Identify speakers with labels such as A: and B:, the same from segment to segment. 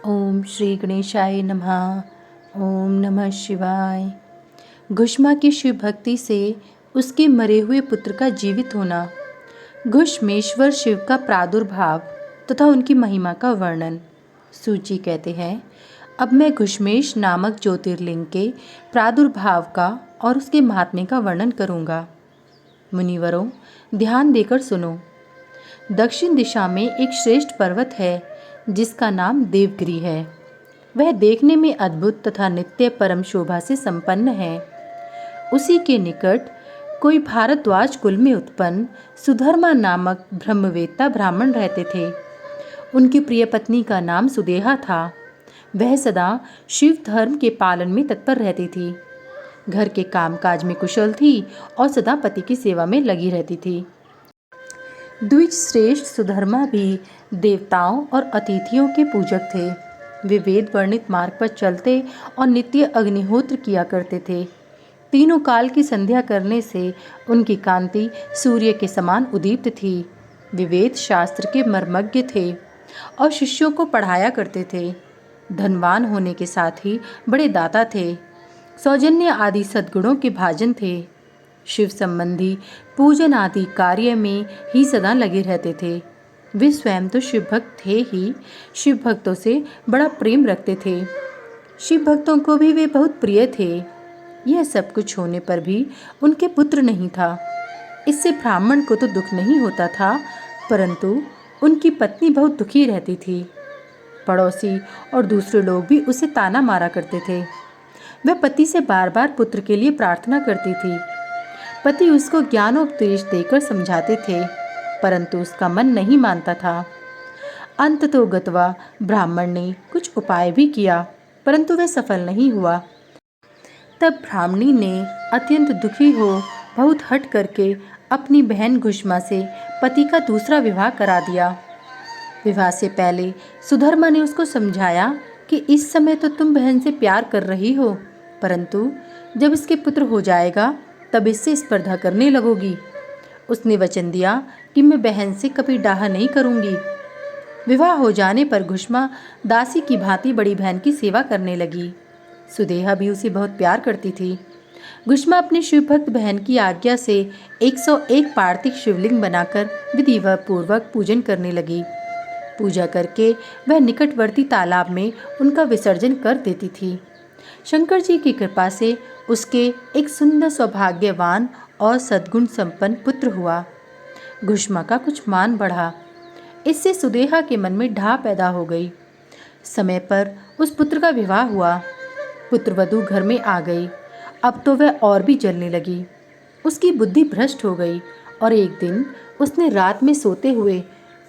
A: ओम श्री गणेशाय नमः। ओम नमः शिवाय। घुष्मा की शिव भक्ति से उसके मरे हुए पुत्र का जीवित होना। घुष्मेश्वर शिव का प्रादुर्भाव तथा उनकी महिमा का वर्णन। सूची कहते हैं, अब मैं घुष्मेश नामक ज्योतिर्लिंग के प्रादुर्भाव का और उसके महात्म्य का वर्णन करूँगा। मुनिवरों, ध्यान देकर सुनो। दक्षिण दिशा में एक श्रेष्ठ पर्वत है जिसका नाम देवगिरी है। वह देखने में अद्भुत तथा नित्य परम शोभा से संपन्न है। उसी के निकट कोई भारद्वाज कुल में उत्पन्न सुधर्मा नामक ब्रह्मवेत्ता ब्राह्मण रहते थे। उनकी प्रिय पत्नी का नाम सुदेहा था। वह सदा शिव धर्म के पालन में तत्पर रहती थी। घर के कामकाज में कुशल थी और सदा पति की सेवा में लगी रहती थी। द्विज श्रेष्ठ सुधर्मा भी देवताओं और अतिथियों के पूजक थे। वे वेद वर्णित मार्ग पर चलते और नित्य अग्निहोत्र किया करते थे। तीनों काल की संध्या करने से उनकी कांति सूर्य के समान उदीप्त थी। वे वेद शास्त्र के मर्मज्ञ थे और शिष्यों को पढ़ाया करते थे। धनवान होने के साथ ही बड़े दाता थे। सौजन्य आदि सद्गुणों के भाजन थे। शिव संबंधी पूजन आदि कार्य में ही सदा लगे रहते थे। वे स्वयं तो शिव भक्त थे ही, शिव भक्तों से बड़ा प्रेम रखते थे। शिव भक्तों को भी वे बहुत प्रिय थे। यह सब कुछ होने पर भी उनके पुत्र नहीं था। इससे ब्राह्मण को तो दुख नहीं होता था, परंतु उनकी पत्नी बहुत दुखी रहती थी। पड़ोसी और दूसरे लोग भी उसे ताना मारा करते थे। वह पति से बार बार पुत्र के लिए प्रार्थना करती थी। पति उसको ज्ञानोपदेश देकर समझाते थे, परंतु उसका मन नहीं मानता था। अंततोगत्वा ब्राह्मण ने कुछ उपाय भी किया, परंतु वह सफल नहीं हुआ। तब ब्राह्मणी ने अत्यंत दुखी हो बहुत हठ करके अपनी बहन घुष्मा से पति का दूसरा विवाह करा दिया। विवाह से पहले सुधर्मा ने उसको समझाया कि इस समय तो तुम बहन से प्यार कर रही हो, परंतु जब इसके पुत्र हो जाएगा तब इससे स्पर्धा करने लगोगी। उसने वचन दिया कि मैं बहन से कभी डाह नहीं करूंगी। विवाह हो जाने पर घुष्मा दासी की भांति बड़ी बहन की सेवा करने लगी। सुदेहा भी उसे बहुत प्यार करती थी। घुष्मा अपनी शिवभक्त बहन की आज्ञा से 101 पार्थिव शिवलिंग बनाकर विधिपूर्वक पूजन करने लगी। पूजा करके वह निकटवर्ती तालाब में उनका विसर्जन कर देती थी। शंकर जी की कृपा से उसके एक सुंदर सौभाग्यवान और सद्गुण संपन्न पुत्र हुआ। घुष्मा का कुछ मान बढ़ा। इससे सुदेहा के मन में ढाह पैदा हो गई। समय पर उस पुत्र का विवाह हुआ। पुत्रवधू घर में आ गई। अब तो वह और भी जलने लगी। उसकी बुद्धि भ्रष्ट हो गई और एक दिन उसने रात में सोते हुए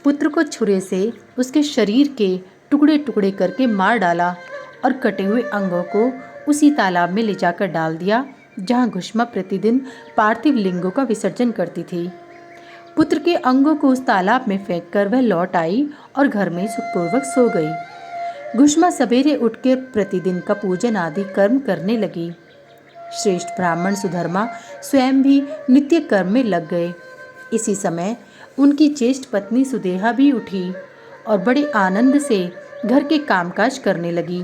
A: पुत्र को छुरे से उसके शरीर के टुकड़े टुकड़े करके मार डाला और कटे हुए अंगों को उसी तालाब में ले जाकर डाल दिया जहाँ घुष्मा प्रतिदिन पार्थिव लिंगों का विसर्जन करती थी। पुत्र के अंगों को उस तालाब में फेंककर वह लौट आई और घर में सुखपूर्वक सो गई। घुष्मा सवेरे उठकर प्रतिदिन का पूजन आदि कर्म करने लगी। श्रेष्ठ ब्राह्मण सुधर्मा स्वयं भी नित्य कर्म में लग गए। इसी समय उनकी ज्येष्ठ पत्नी सुदेहा भी उठी और बड़े आनंद से घर के कामकाज करने लगी,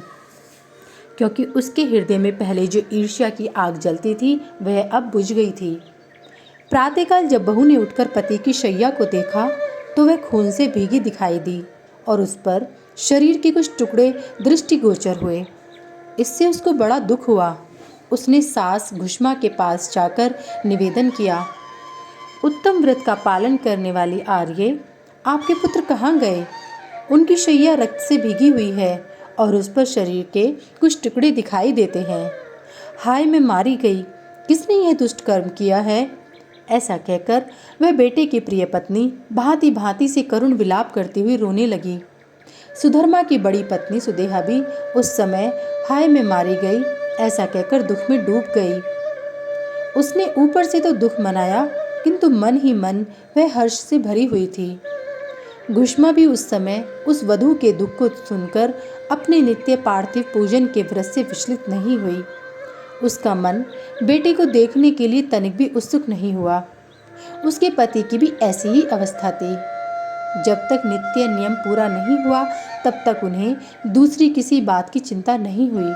A: क्योंकि उसके हृदय में पहले जो ईर्ष्या की आग जलती थी वह अब बुझ गई थी। प्रातःकाल जब बहू ने उठकर पति की शैया को देखा तो वह खून से भीगी दिखाई दी और उस पर शरीर के कुछ टुकड़े दृष्टिगोचर हुए। इससे उसको बड़ा दुख हुआ। उसने सास घुष्मा के पास जाकर निवेदन किया, उत्तम व्रत का पालन करने वाली आर्ये, आपके पुत्र कहाँ गए? उनकी शैया रक्त से भीगी हुई है और उस पर शरीर के कुछ टुकड़े दिखाई देते हैं। हाय, मैं मारी गई, किसने यह दुष्ट कर्म किया है? ऐसा कहकर वह बेटे की प्रिय पत्नी भांति भांति से करुण विलाप करती हुई रोने लगी। सुधर्मा की बड़ी पत्नी सुदेहा भी उस समय हाय, मैं मारी गई ऐसा कहकर दुख में डूब गई। उसने ऊपर से तो दुख मनाया, किंतु मन ही मन वह हर्ष से भरी हुई थी। घुष्मा भी उस समय उस वधू के दुख को सुनकर अपने नित्य पार्थिव पूजन के व्रत से विचलित नहीं हुई। उसका मन बेटे को देखने के लिए तनिक भी उत्सुक नहीं हुआ। उसके पति की भी ऐसी ही अवस्था थी। जब तक नित्य नियम पूरा नहीं हुआ तब तक उन्हें दूसरी किसी बात की चिंता नहीं हुई।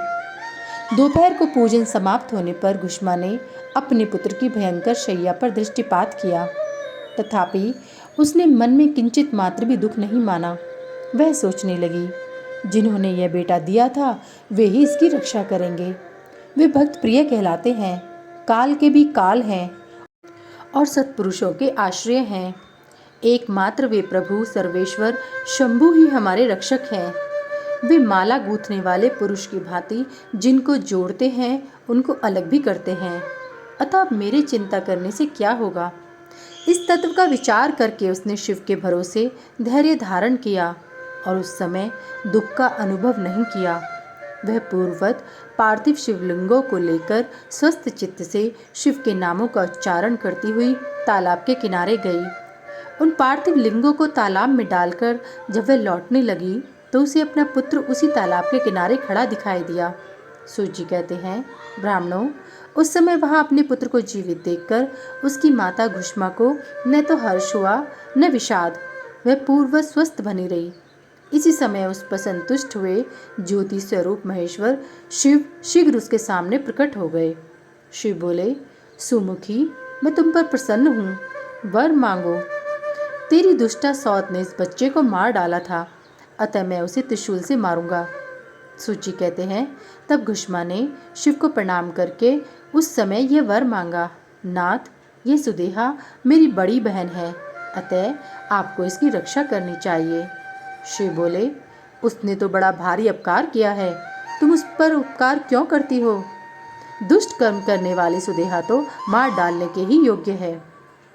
A: दोपहर को पूजन समाप्त होने पर घुष्मा ने अपने पुत्र की भयंकर शैया पर दृष्टिपात किया, तथापि उसने मन में किंचित मात्र भी दुख नहीं माना। वह सोचने लगी, जिन्होंने यह बेटा दिया था वे ही इसकी रक्षा करेंगे। वे भक्त प्रिय कहलाते हैं, काल के भी काल हैं और सत्पुरुषों के आश्रय हैं। एकमात्र वे प्रभु सर्वेश्वर शंभु ही हमारे रक्षक हैं। वे माला गूंथने वाले पुरुष की भांति जिनको जोड़ते हैं उनको अलग भी करते हैं, अतः मेरे चिंता करने से क्या होगा। इस तत्व का विचार करके उसने शिव के भरोसे धैर्य धारण किया और उस समय दुख का अनुभव नहीं किया। वह पूर्ववत पार्थिव शिवलिंगों को लेकर स्वस्थ चित्त से शिव के नामों का उच्चारण करती हुई तालाब के किनारे गई। उन पार्थिव लिंगों को तालाब में डालकर जब वह लौटने लगी तो उसे अपना पुत्र उसी तालाब के किनारे खड़ा दिखाई दिया। सूत जी कहते हैं, ब्राह्मणों, उस समय वहां अपने पुत्र को जीवित देखकर उसकी माता घुष्मा को न तो हर्ष हुआ न विषाद। वह पूर्व स्वस्थ बनी रही। इसी समय उस पर संतुष्ट हुए ज्योति स्वरूप महेश्वर शिव शीघ्र उसके सामने प्रकट हो गए। शिव बोले, सुमुखी, मैं तुम पर प्रसन्न हूँ, वर मांगो। तेरी दुष्टा सौत ने इस बच्चे को मार डाला था, अतः मैं उसे त्रिशूल से मारूंगा। सूची कहते हैं, तब घुष्मा ने शिव को प्रणाम करके उस समय यह वर मांगा, नाथ, ये सुदेहा मेरी बड़ी बहन है, अतः आपको इसकी रक्षा करनी चाहिए। शिव बोले, उसने तो बड़ा भारी अपकार किया है, तुम उस पर उपकार क्यों करती हो। दुष्ट कर्म करने वाली सुदेहा तो मार डालने के ही योग्य है।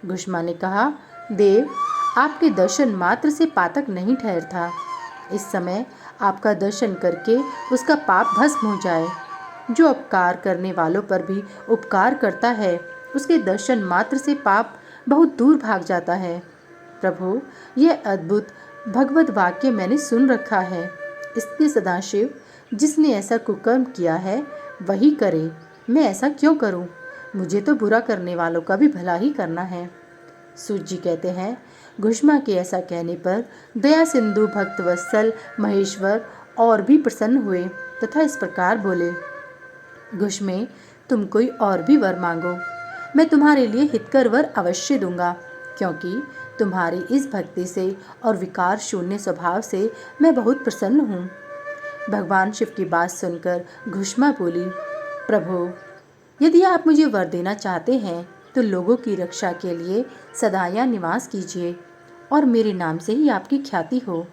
A: घुष्मा ने कहा, देव, आपके दर्शन मात्र से पातक नहीं ठहरता। इस समय आपका दर्शन करके उसका पाप भस्म हो जाए। जो अपकार करने वालों पर भी उपकार करता है उसके दर्शन मात्र से पाप बहुत दूर भाग जाता है। प्रभु, यह अद्भुत भगवत वाक्य मैंने सुन रखा है, इसलिए सदाशिव जिसने ऐसा कुकर्म किया है वही करे। मैं ऐसा क्यों करूं? मुझे तो बुरा करने वालों का भी भला ही करना है। सूत जी कहते हैं, घुष्मा के ऐसा कहने पर दया सिंधु भक्त वत्सल महेश्वर और भी प्रसन्न हुए तथा इस प्रकार बोले, घुष्मे, तुम कोई और भी वर मांगो, मैं तुम्हारे लिए हितकर वर अवश्य दूंगा, क्योंकि तुम्हारी इस भक्ति से और विकार शून्य स्वभाव से मैं बहुत प्रसन्न हूँ। भगवान शिव की बात सुनकर घुष्मा बोली, प्रभु, यदि आप मुझे वर देना चाहते हैं तो लोगों की रक्षा के लिए सदा यहाँ निवास कीजिए और मेरे नाम से ही आपकी ख्याति हो।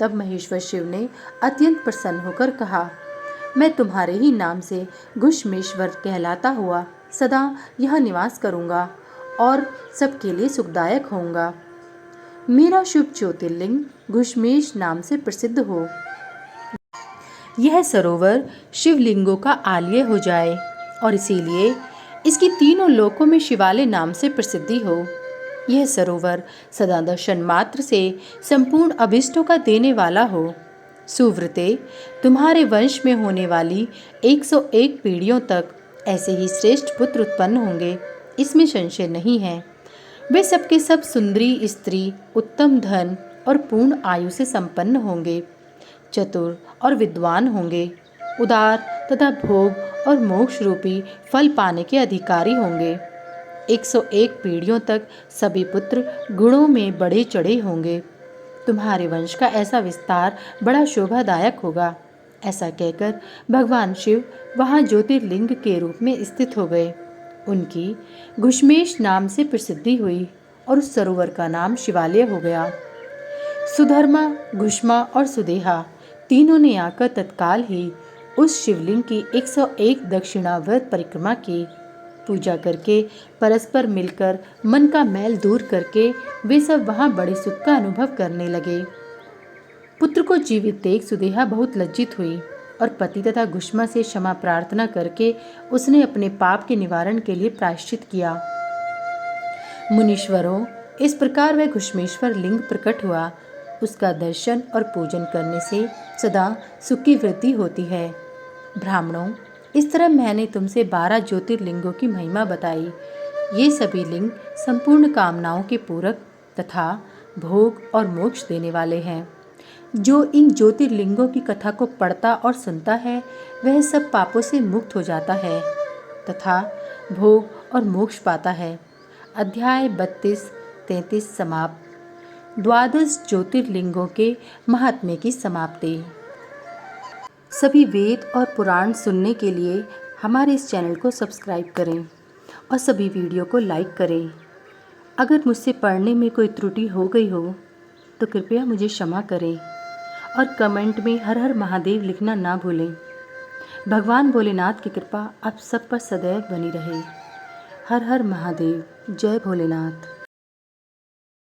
A: तब महेश्वर शिव ने अत्यंत प्रसन्न होकर कहा, मैं तुम्हारे ही नाम से घुष्मेश्वर कहलाता हुआ सदा यहाँ निवास करूँगा और सबके लिए सुखदायक होऊंगा। मेरा शुभ ज्योतिर्लिंग घुष्मेश नाम से प्रसिद्ध हो। यह सरोवर शिवलिंगों का आलय हो जाए और इसीलिए इसकी तीनों लोकों में शिवालय नाम से प्रसिद्धि हो। यह सरोवर सदा दर्शन मात्र से संपूर्ण अभिष्टों का देने वाला हो। सुव्रते, तुम्हारे वंश में होने वाली 101 पीढ़ियों तक ऐसे ही श्रेष्ठ पुत्र उत्पन्न होंगे, इसमें संशय नहीं है। वे सबके सब सुंदरी स्त्री, उत्तम धन और पूर्ण आयु से संपन्न होंगे, चतुर और विद्वान होंगे, उदार तथा भोग और मोक्ष रूपी फल पाने के अधिकारी होंगे। 101 पीढ़ियों तक सभी पुत्र गुणों में बढ़े चढ़े होंगे। तुम्हारे वंश का ऐसा विस्तार बड़ा शोभादायक होगा। ऐसा कहकर भगवान शिव वहाँ ज्योतिर्लिंग के रूप में स्थित हो गए। उनकी घुष्मेश नाम से प्रसिद्धि हुई और उस सरोवर का नाम शिवालय हो गया। सुधर्मा, घुष्मा और सुदेहा तीनों ने आकर तत्काल ही उस शिवलिंग की 101 दक्षिणावर्त परिक्रमा की। पूजा करके परस्पर मिलकर मन का मैल दूर करके वे सब वहां बड़े सुख का अनुभव करने लगे। पुत्र को जीवित देख सुदेहा बहुत लज्जित हुई और पति तथा घुष्मा से क्षमा प्रार्थना करके उसने अपने पाप के निवारण के लिए प्रायश्चित किया। मुनीश्वरों, इस प्रकार वह घुष्मेश्वर लिंग प्रकट हुआ। उसका दर्शन और पूजन करने से सदा सुख की वृद्धि होती है। ब्राह्मणों, इस तरह मैंने तुमसे 12 ज्योतिर्लिंगों की महिमा बताई। ये सभी लिंग संपूर्ण कामनाओं के पूरक तथा भोग और मोक्ष देने वाले हैं। जो इन ज्योतिर्लिंगों की कथा को पढ़ता और सुनता है वह सब पापों से मुक्त हो जाता है तथा भोग और मोक्ष पाता है। अध्याय 32-33 समाप्त। द्वादश ज्योतिर्लिंगों के महात्म्य की समाप्ति। सभी वेद और पुराण सुनने के लिए हमारे इस चैनल को सब्सक्राइब करें और सभी वीडियो को लाइक करें। अगर मुझसे पढ़ने में कोई त्रुटि हो गई हो तो कृपया मुझे क्षमा करें और कमेंट में हर हर महादेव लिखना ना भूलें। भगवान भोलेनाथ की कृपा आप सब पर सदैव बनी रहे। हर हर महादेव। जय भोलेनाथ।